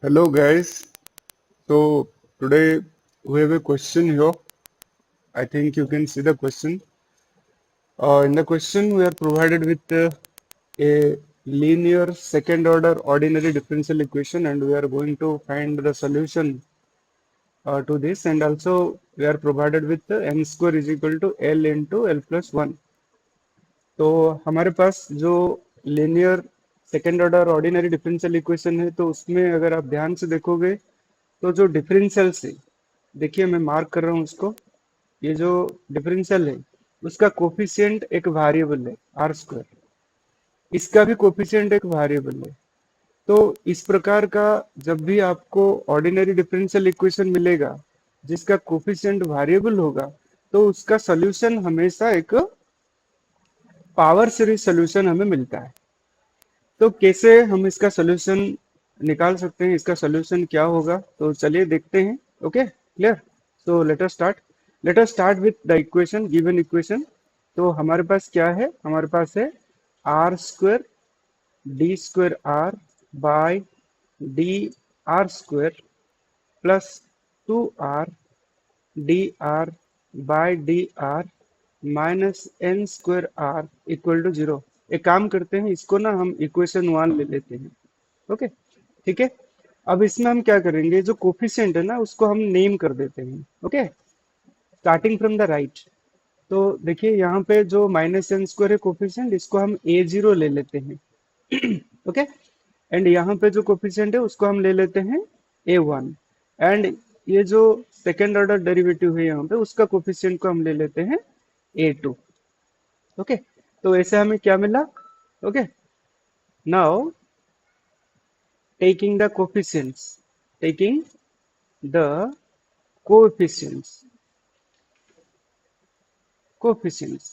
Hello guys. So today we have a question here. I think you can see the question. In the question we are provided with a linear second order ordinary differential equation and we are going to find the solution to this, and also we are provided with n square is equal to L into L plus 1. तो हमारे पास जो linear second order ordinary differential equation है, तो उसमें अगर आप ध्यान से देखोगे तो जो डिफरेंशियल है, देखिए मैं मार्क कर रहा हूँ उसको। ये जो डिफरेंशियल है उसका कोफिशिएंट एक वेरिएबल है आर स्क्वायर, इसका भी कोफिशिएंट एक वेरिएबल है। तो इस प्रकार का जब भी आपको ऑर्डिनरी डिफरेंशियल इक्वेशन मिलेगा जिसका कोफिशिएंट वेरिएबल होगा, तो उसका सॉल्यूशन हमेशा एक पावर सीरीज सॉल्यूशन हमें मिलता है। तो कैसे हम इसका सॉल्यूशन निकाल सकते हैं, इसका सॉल्यूशन क्या होगा, तो चलिए देखते हैं। Okay, clear. So let us start with the equation, given equation. तो हमारे पास क्या है, हमारे पास है r square d square r by d r square plus 2r d r by d r minus n square r equal to 0। एक काम करते हैं, इसको ना हम इक्वेशन 1 ले लेते हैं। ओके, ठीक है। अब इसमें हम क्या करेंगे, जो कोफिशिएंट है ना उसको हम नेम कर देते हैं। Okay, starting from the right. तो देखिए यहाँ पे जो माइनस एन स्क्वायर है कोफिशिएंट, इसको हम a0 ले लेते हैं। ओके, एंड यहाँ पे जो कोफिशिएंट है उसको हम ले लेते हैं a1, एंड ये जो सेकेंड ऑर्डर डेरिवेटिव है यहाँ पे उसका कोफिशिएंट को हम ले लेते हैं a2। ओके, तो ऐसे हमें क्या मिला। Okay, now taking the coefficients, taking the coefficients, coefficients,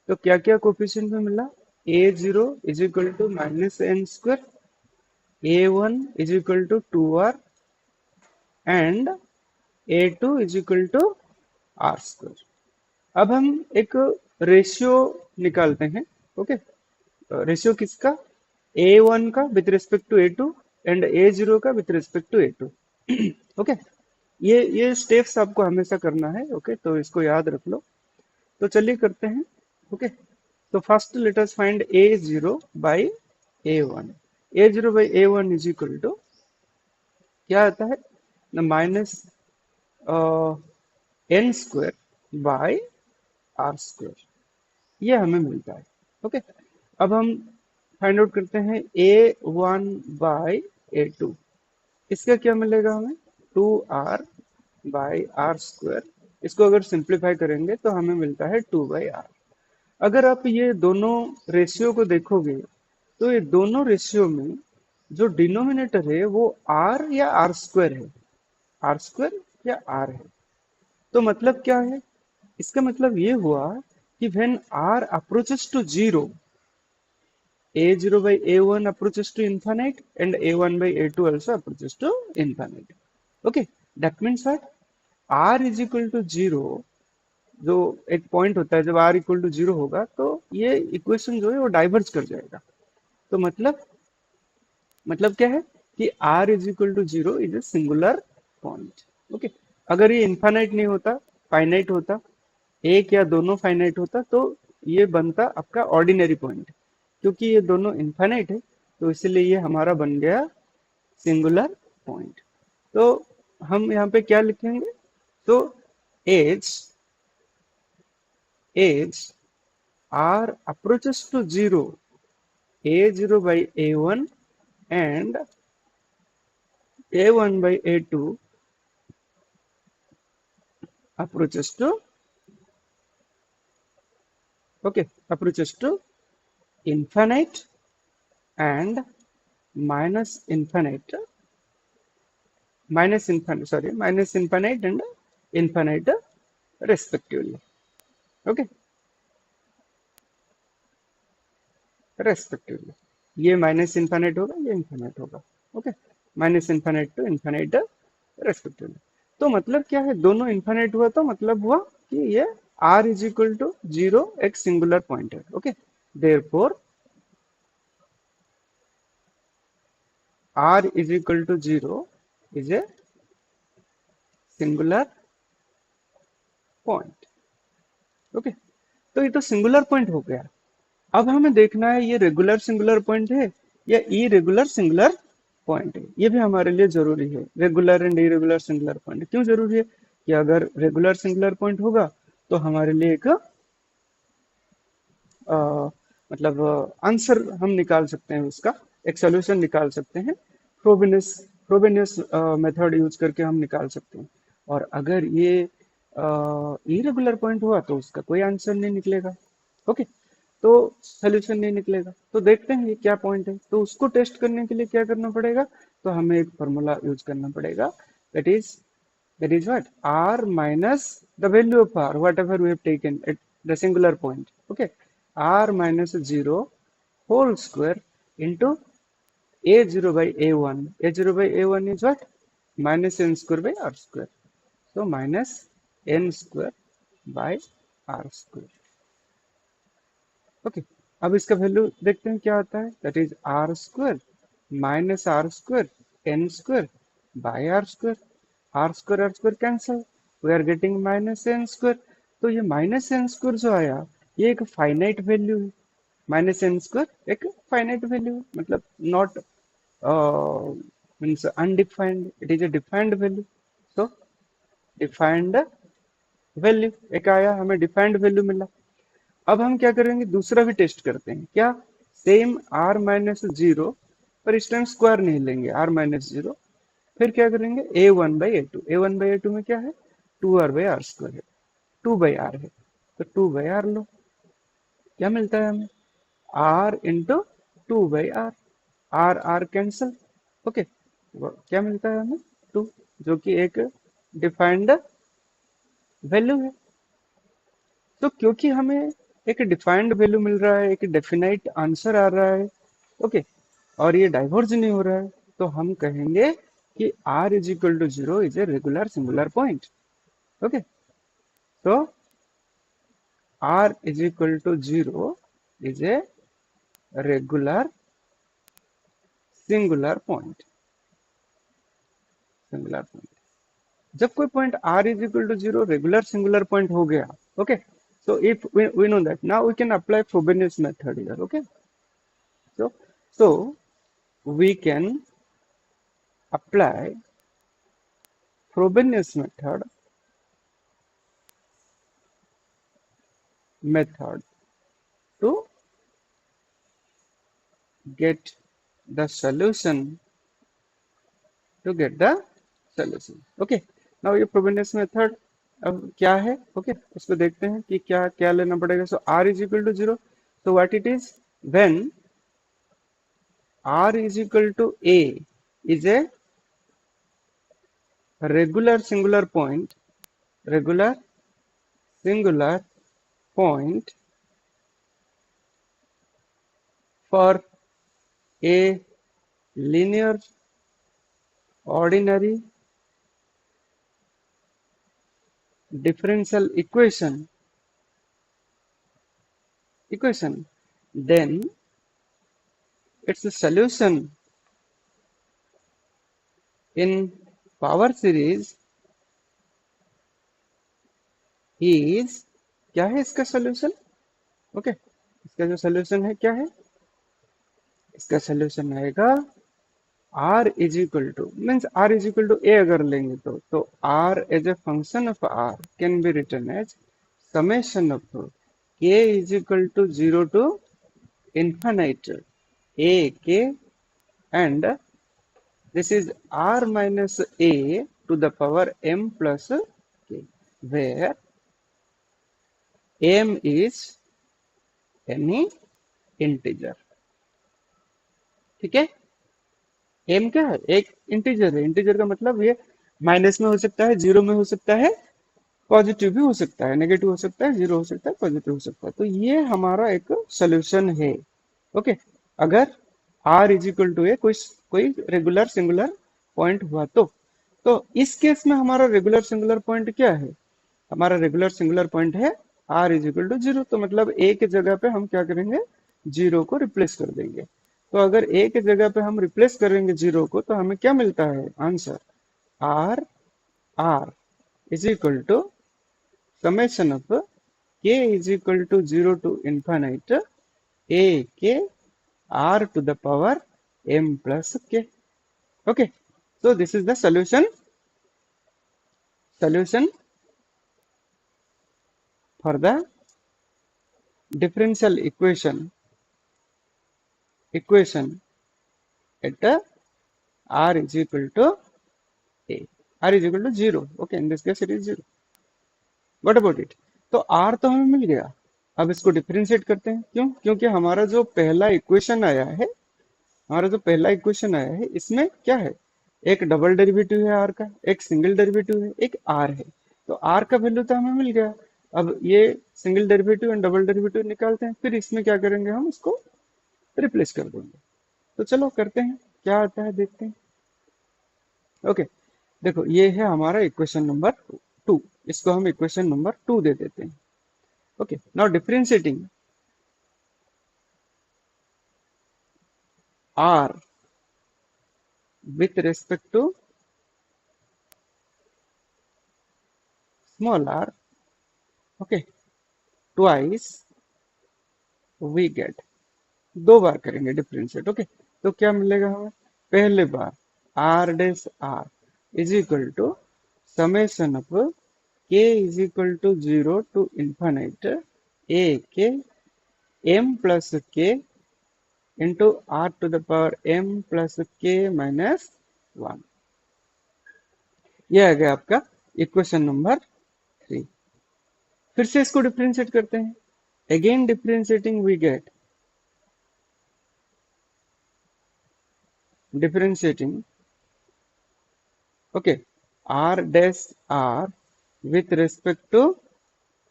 तो क्या क्या कोफिशिएंट में मिला, a0 is equal to minus n square, a1 is equal to 2r and a2 is equal to r square. अब हम एक रेशियो निकालते हैं। ओके, रेशियो किसका, a1 का with respect to a2 and a0 का with respect to a2। Okay, ये steps आपको हमेशा करना है। ओके, तो इसको याद रख लो। तो चलिए करते हैं। ओके, तो first let us find a0 by a1। a0 by a1 is equal to क्या आता है, minus n square by r square, ये हमें मिलता है। ओके, अब हम फाइंड आउट करते हैं a1 बाय a2। इसका क्या मिलेगा हमें, 2r बाई आर स्क्वायर। इसको अगर सिंप्लीफाई करेंगे तो हमें मिलता है 2/r। अगर आप ये दोनों रेशियो को देखोगे तो ये दोनों रेशियो में जो डिनोमिनेटर है वो r या आर स्क्वायर है, आर स्क्वायर या r है। तो मतलब क्या है, इसका मतलब ये हुआ कि when r approaches to 0, a0 by a1 approaches to infinite and a1 by a2 also approaches to infinite. Okay, that means what, r is equal to 0, जो एक पॉइंट होता है जब r इक्वल टू 0 होगा तो ये इक्वेशन जो है वो डाइवर्ज कर जाएगा। तो मतलब क्या है कि r is equal to 0 is a singular point. Okay, अगर ये इन्फानाइट नहीं होता, फाइनाइट होता, एक या दोनों फाइनाइट होता, तो ये बनता आपका ऑर्डिनरी पॉइंट। क्योंकि ये दोनों इन्फानाइट है तो इसलिए ये हमारा बन गया सिंगुलर पॉइंट। तो हम यहाँ पे क्या लिखेंगे, तो as r approaches to 0, a0 by a1 and a1 by a2 approaches to, okay, approaches to infinite and minus infinite, minus infinite and infinite respectively. Okay, respectively, ये माइनस इन्फाइनाइट होगा, ये इन्फाइनाइट होगा। Okay, minus infinite to infinite respectively. तो मतलब क्या है, दोनों infinite हुआ तो मतलब हुआ कि ये r इज इक्वल टू 0 एक सिंगुलर पॉइंट है। Okay, therefore r is equal to 0 is a singular point. Okay, तो ये तो सिंगुलर पॉइंट हो गया। अब हमें देखना है ये रेगुलर सिंगुलर पॉइंट है या इरेगुलर सिंगुलर पॉइंट है। ये भी हमारे लिए जरूरी है। Regular and irregular singular point क्यों जरूरी है कि अगर रेगुलर सिंगुलर पॉइंट होगा तो हमारे लिए एक मतलब आंसर हम निकाल सकते हैं, उसका एक सोल्यूशन निकाल सकते हैं। फ्रोबेनियस फ्रोबेनियस मेथड यूज करके हम निकाल सकते हैं। और अगर ये इरेगुलर पॉइंट हुआ तो उसका कोई आंसर नहीं निकलेगा। ओके, तो सोल्यूशन नहीं निकलेगा। तो देखते हैं ये क्या पॉइंट है। तो उसको टेस्ट करने के लिए क्या करना पड़ेगा, तो हमें एक फॉर्मूला यूज करना पड़ेगा। That is what r minus the value of r whatever we have taken at the singular point. Okay, r minus 0 whole square into a0 by a1. A0 by a1 is what? Minus n square by r square. So minus n square by r square. Okay, अब इसका value देखते हैं क्या आता है। That is r square minus r square n square by r square cancel, we are getting minus n square. तो ये minus n square जो आया ये एक फाइनाइट वैल्यू है। माइनस एन स्क्वायर एक फाइनाइट वैल्यू है, मतलब not means undefined, it is a defined value. So defined value एक आया, हमें डिफाइंड वैल्यू मिला। अब हम क्या करेंगे, दूसरा भी टेस्ट करते हैं। क्या? सेम r माइनस 0, पर इस टाइम स्क्वायर नहीं लेंगे, r माइनस 0। फिर क्या करेंगे, a1 by a2 में क्या है, 2r/r² है, 2/r है, तो 2/r लो। क्या मिलता है हमें, r into 2/r, r r cancel. Okay, क्या मिलता है हमें, 2, जो कि एक डिफाइंड वैल्यू है। तो क्योंकि हमें एक डिफाइंड वैल्यू मिल रहा है, एक डेफिनाइट आंसर आ रहा है, ओके, और ये डाइवर्ज नहीं हो रहा है, तो हम कहेंगे कि r is equal to 0 is a regular singular point. Okay, तो r is equal to 0 is a regular singular point. Singular point, जब कोई point r is equal to 0 regular singular point हो गया, okay, so if we know that, now we can apply Frobenius method here. Okay, so we can apply Frobenius method to get the solution, okay, now ये Frobenius method अब क्या है, okay, उसको देखते हैं कि क्या क्या लेना पड़ेगा। So r is equal to 0, so what it is, when r is equal to a is a regular singular point, regular singular point for a linear ordinary differential equation, then its solution in power series is, क्या है इसका solution, okay, इसका जो solution है क्या है, इसका solution आएगा r is equal to, means r is equal to a अगर लेंगे तो r as a function of r can be written as summation of k is equal to 0 to infinite a k, and this is r minus a to the power m plus k, where m is any integer। ठीक है, m क्या है, एक integer है। Integer का मतलब ये minus में हो सकता है, जीरो में हो सकता है, पॉजिटिव भी हो सकता है, नेगेटिव हो सकता है, जीरो हो सकता है, पॉजिटिव हो सकता है। तो ये हमारा एक सोल्यूशन है। ओके, अगर r इज इक्वल टू ए कोई रेगुलर सिंगुलर पॉइंट हुआ तो इस केस में हमारा रेगुलर सिंगुलर पॉइंट क्या है, हमारा रेगुलर सिंगुलर पॉइंट है r इज इक्वल टू 0। तो मतलब a के जगह पे हम क्या करेंगे, जीरो को रिप्लेस कर देंगे। तो अगर ए की जगह पे हम रिप्लेस करेंगे जीरो को तो हमें क्या मिलता है answer, r r is equal to summation of k is equal to zero to infinite a k r to the power m plus k. Okay, so this is the solution for the differential equation at r is equal to a, r is equal to 0. Okay, in this case it is 0. What about it? तो r तो हमें मिल गया, अब इसको differentiate करते हैं। क्यों? क्योंकि हमारा जो पहला इक्वेशन आया है इसमें क्या है, एक डबल डेरिवेटिव है आर का, एक सिंगल डेरिवेटिव है, एक आर है। तो आर का वैल्यू तो हमें मिल गया, अब ये single derivative and double derivative निकालते हैं, फिर इसमें क्या करेंगे, हम इसको रिप्लेस कर देंगे। तो चलो करते हैं, क्या आता है देखते हैं। ओके, देखो ये है हमारा इक्वेशन नंबर 2, इसको हम इक्वेशन नंबर 2 दे देते हैं। Okay, now differentiating r with respect to small r, okay, twice we get, दो बार करेंगे डिफरेंशिएट। ओके, तो क्या मिलेगा हमें, पहले बार r dash r is equal to summation of k is equal to zero to infinite a k m plus k into r to the power m plus k minus 1। यह आ गया आपका equation number 3। फिर से इसको differentiate करते हैं, again differentiating we get differentiating, okay, r dash r with respect to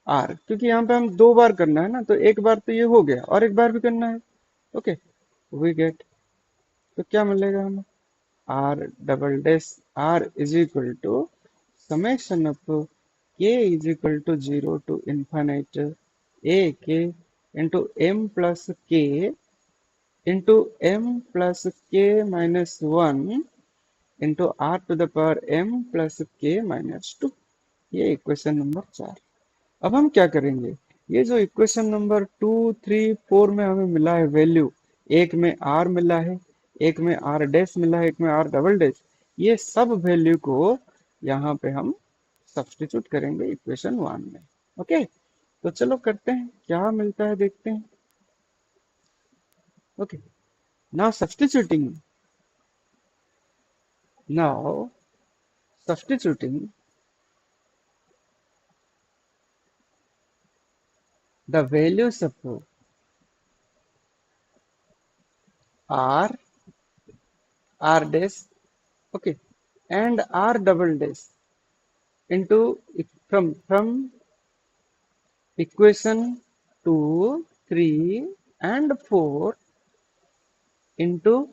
r, क्योंकि यहाँ पे हम दो बार करना है ना, तो एक बार तो ये हो गया और एक बार भी करना है। ओके, वी गेट, तो क्या मिलेगा हमें, r double dash r is equal to summation of k is equal to zero to infinite a k into m plus k into m plus k minus 1 into r to the power m plus k minus 2। ये equation number 4। अब हम क्या करेंगे, ये जो equation number 2, 3, 4 में हमें मिला है वैल्यू, एक में r मिला है, एक में r डैश मिला है, एक में r डबल डैश, ये सब वैल्यू को यहाँ पे हम सब्स्टिट्यूट करेंगे इक्वेशन 1 में। ओके, तो चलो करते हैं, क्या मिलता है देखते हैं। Okay, now now substituting the values of r, r dash, okay, and r double dash into from equation 2, 3 and 4 into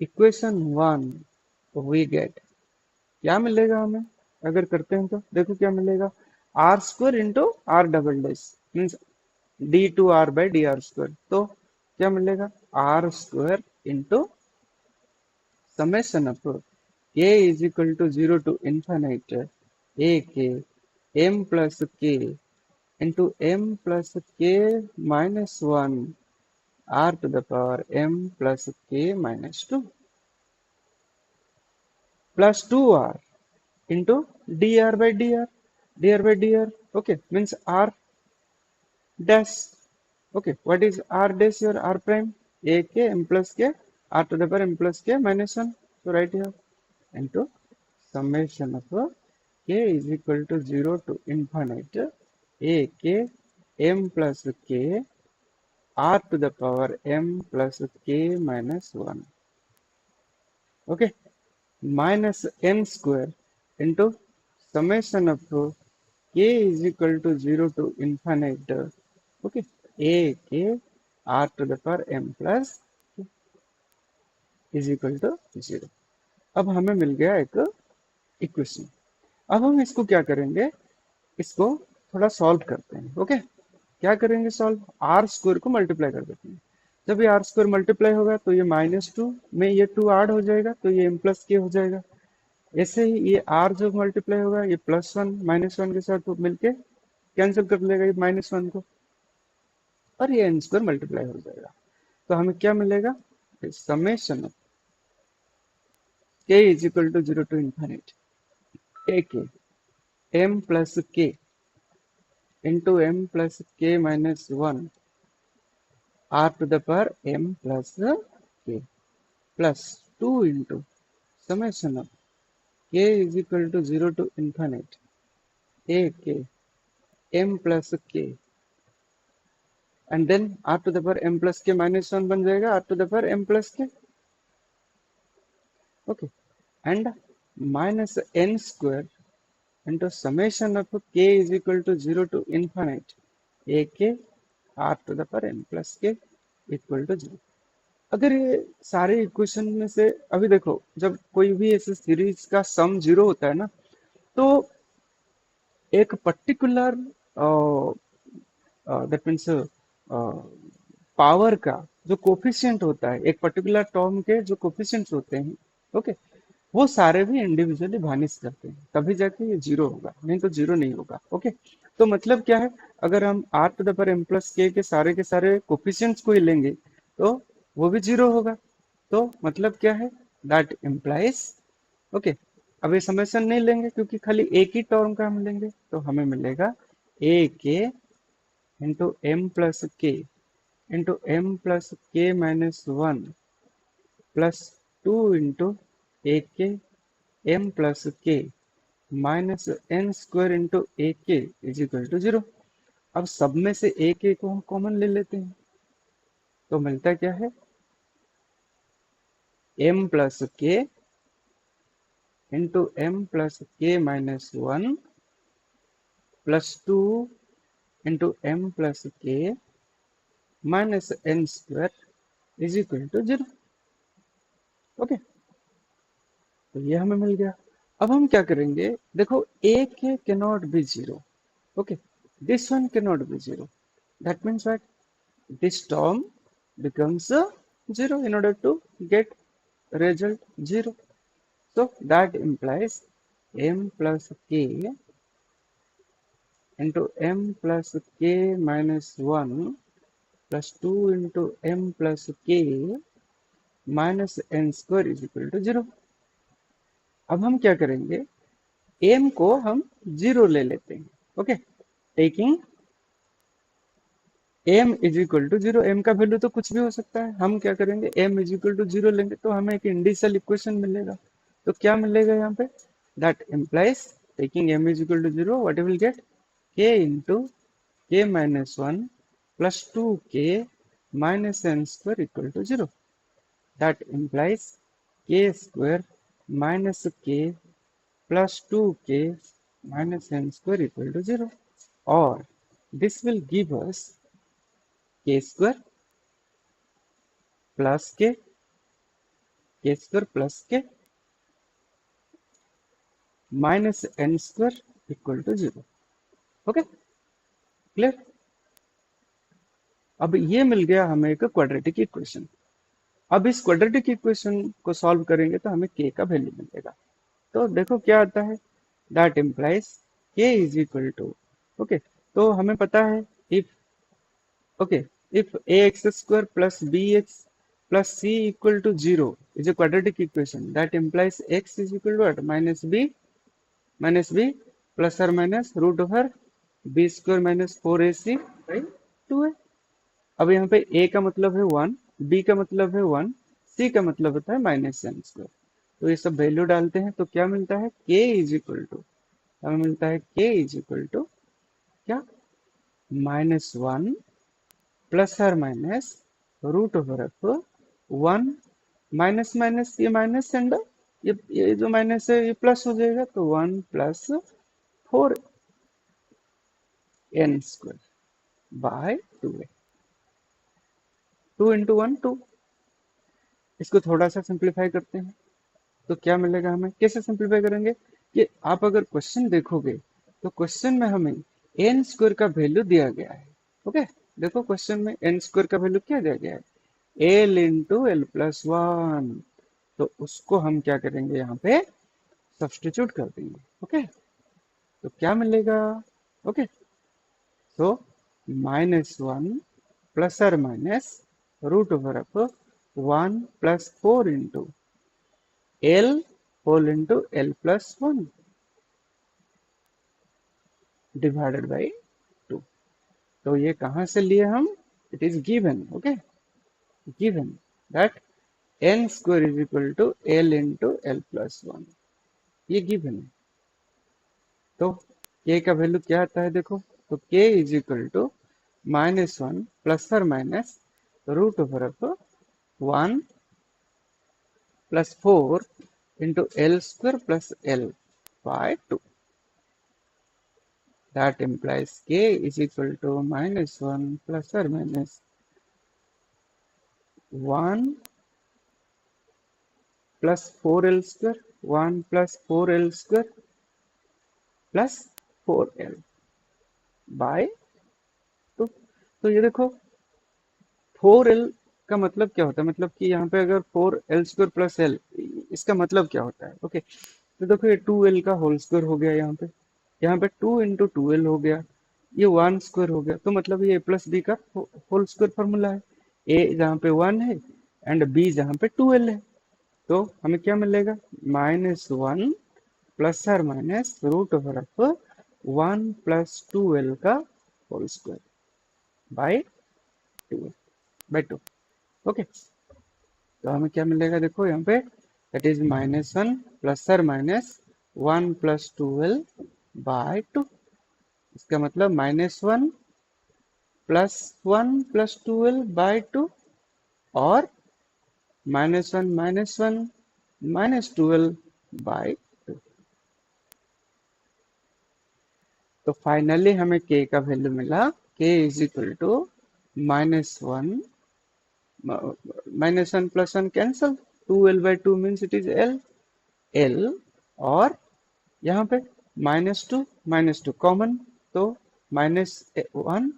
equation 1 we get, क्या मिलेगा हमें, अगर करते हैं तो देखो क्या मिलेगा, r square into r double dash means d two r by d r square. तो क्या मिलेगा, r square into summation of k is equal to zero to infinite a k m plus k into m plus k minus 1 r to the power m plus k minus 2 plus 2r into dr by dr, okay, means r dash, okay, what is r dash, your r prime, a k m plus k r to the power m plus k minus 1, so right here into summation of k is equal to 0 to infinite a k m plus k r to the power m plus k minus 1, okay, minus n square into summation of k is equal to 0 to infinite, okay, a k r to the power m plus k is equal to 0। अब हमें मिल गया एक equation. अब हम इसको क्या करेंगे, इसको थोड़ा सॉल्व करते हैं। ओके, क्या करेंगे सॉल्व, आर स्क्वायर को मल्टीप्लाई कर देते हैं। जब ये आर स्क्वायर मल्टीप्लाई होगा तो ये -2 में ये 2 ऐड हो जाएगा तो ये m प्लस के हो जाएगा। ऐसे ही ये r जो मल्टीप्लाई होगा ये +1 -1 के साथ मिलके कैंसिल कर लेगा ये -1 को, और ये n स्क्वायर मल्टीप्लाई हो जाएगा। तो हमें क्या मिलेगा, summation of k is equal to 0 to infinite a k m plus k into m plus k minus 1 r to the power m plus k plus 2 into summation of k is equal to 0 to infinite a k m plus k and then r to the power m plus k minus 1 बन जाएगा r to the power m plus k, okay, and minus n square into summation of k is equal to 0 to infinite a k r to the power n plus k equal to 0। अगर ये सारे equation में से अभी देखो, जब कोई भी ऐसे सीरीज का सम 0 होता है ना, तो एक पर्टिकुलर दैट मीन्स पावर का जो कोफिशिएंट होता है, एक पर्टिकुलर टर्म के जो कोफिशिएंट्स होते हैं, ओके, वो सारे भी इंडिविजुअली वानिश करते हैं, तभी जाके ये 0 होगा, नहीं तो 0 नहीं होगा। ओके, तो मतलब क्या है, अगर हम r to the power m plus k सारे कोफिशिएंट्स को ही लेंगे तो वो भी 0 होगा। तो मतलब क्या है, दैट इम्प्लाइज, ओके, अब ये समेशन नहीं लेंगे क्योंकि खाली एक ही टर्म का हम लेंगे, तो हमें मिलेगा a k into m plus k into m plus k minus 1 plus 2 into a k m plus k minus n square into a k is equal to 0। अब सब में से ए के को हम कॉमन ले लेते हैं, तो मिलता क्या है, m plus k into m plus k minus 1 plus 2 into m plus k minus n square is equal to 0। Okay, तो ये हमें मिल गया। अब हम क्या करेंगे, देखो ए के cannot be 0, okay, this one cannot be 0, that means what, this term becomes 0 in order to get result 0. So that implies m plus k into m plus k minus 1 plus 2 into m plus k minus n square is equal to 0। अब हम क्या करेंगे, m को हम 0 ले लेते हैं, okay, taking m is equal to 0। m का वैल्यू तो कुछ भी हो सकता है, हम क्या करेंगे, m इज इक्वल टू 0 लेंगे तो हमें एक इंडिशियल इक्वेशन मिलेगा। तो क्या मिलेगा यहाँ पे, that implies taking m is equal to 0 what will get, k into k minus 1 plus 2k minus n square equal to 0। That implies k square minus k plus 2k minus n square equal to 0, और this will give us k square plus k square plus k minus n square equal to 0। Okay, clear. अब ये मिल गया हमें एक quadratic equation. अब इस quadratic equation को solve करेंगे तो हमें के का वैल्यू मिलेगा। तो देखो क्या आता है, दैट इम्प्लाइज के इज इक्वल टू, ओके, तो हमें पता है if, okay, if ax square plus bx plus c equal to 0 is a quadratic equation, that implies x is equal to what, minus b plus or minus root over b square minus 4ac by 2a। अब यहाँ पे a का मतलब है 1, b का मतलब है 1, c का मतलब होता है माइनस एन स्क्वायर। तो ये सब वैल्यू डालते हैं तो क्या मिलता है, k इज इक्वल टू, हमें मिलता है k इज इक्वल टू क्या, -1 प्लस और minus root over of 1 minus minus ये माइनस एंड ये जो माइनस है ये प्लस हो जाएगा, तो 1 plus 4 n square by 2a, 2 into 1 2। इसको थोड़ा सा सिंप्लीफाई करते हैं तो क्या मिलेगा हमें, कैसे सिंप्लीफाई करेंगे, कि आप अगर क्वेश्चन देखोगे तो क्वेश्चन में हमें एन स्क्वायर का वैल्यू दिया गया है। ओके, देखो क्वेश्चन में एन स्क्वायर का वैल्यू क्या दिया गया है, L into l plus one. तो उसको हम क्या करेंगे, यहाँ पे सब्स्टिट्यूट कर देंगे। ओके, तो क्या मिलेगा? ओके, तो -1 प्लस और minus root over of 1 plus 4 into l whole into l plus one divided by 2। तो ये कहाँ से लिए हम? It is given. Okay, given that n square is equal to l into l plus one, ये given है। तो k का वैल्यू क्या आता है देखो, तो k is equal to -1 plus और minus root over of 1 plus 4 into l square plus l by 2। That implies k is equal to -1 plus or minus 1 plus 4l square, 1 plus 4l square plus 4l by 2। तो ये देखो 4l का मतलब क्या होता है, मतलब कि यहाँ पे अगर 4l स्क्वायर प्लस l, इसका मतलब क्या होता है? ओके, तो देखो ये 2l का होल स्क्वायर हो गया, यहाँ पे 2 इंटू 2l हो गया, ये 1 स्क्वायर हो गया। तो मतलब ये a प्लस बी का होल स्क्वायर फॉर्मूला है। a जहाँ पे 1 है एंड b जहाँ पे 2l है। तो हमें क्या मिलेगा? -1 प्लस और minus root over of 1 plus 2l का होल स्क्वायर बाय 2। ओके, तो हमें क्या मिलेगा देखो यहाँ पे, दैट इज -1 प्लस और माइनस 1 प्लस 2l बाय 2। इसका मतलब -1 प्लस 2l बाय 2 और -1 माइनस 12 बाय 2। तो फाइनली हमें k का वैल्यू मिला, k is equal to -1 plus 1 cancel, 2l/2 means it is l और यहाँ पे -2 कॉमन, तो -1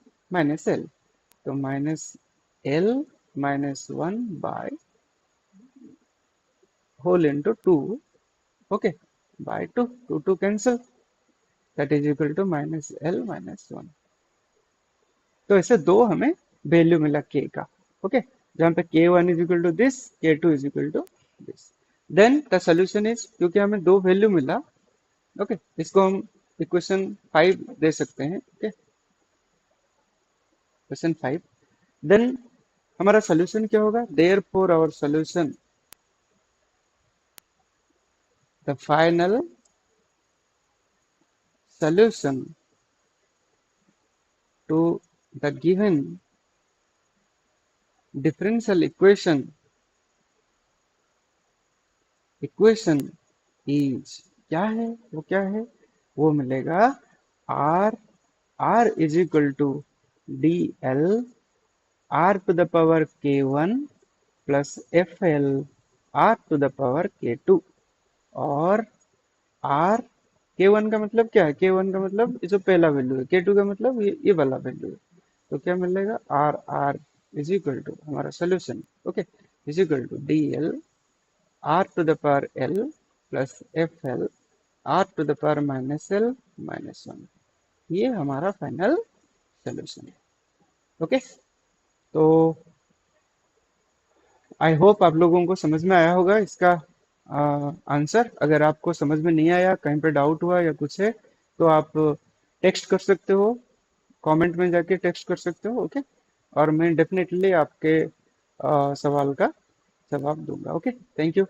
-l, तो -l -1 by whole into 2। Okay, by 2 cancel, that is equal to -l -1। तो ऐसे दो हमें वैल्यू मिला k का। ओके, जहाँ पे k1 is equal to this, k2 is equal to this. Then the solution is, क्योंकि हमें दो वैल्यू मिला, ओके, इसको हम इक्वेशन 5 दे सकते हैं। Okay, question 5। देन हमारा सोल्यूशन क्या होगा? Therefore our solution, the final solution to the given differential equation is, क्या है वो, क्या है वो मिलेगा, r is equal to d l r to the power k1 plus f l r to the power k2। और r k1 का मतलब क्या है? k1 का मतलब ये जो पहला वैल्यू है, k2 का मतलब ये वाला वैल्यू है। तो क्या मिलेगा? r इज इक्वल टू हमारा solution, okay, is equal to d l r to the power l plus f l r to the power -l-1। ये हमारा फाइनल सोल्यूशन है। ओके, तो आई होप आप लोगों को समझ में आया होगा इसका आंसर। अगर आपको समझ में नहीं आया, कहीं पे डाउट हुआ या कुछ है, तो आप टेक्स्ट कर सकते हो, कमेंट में जाके टेक्स्ट कर सकते हो। ओके, और मैं डेफिनेटली आपके सवाल का जवाब दूंगा। Okay, thank you.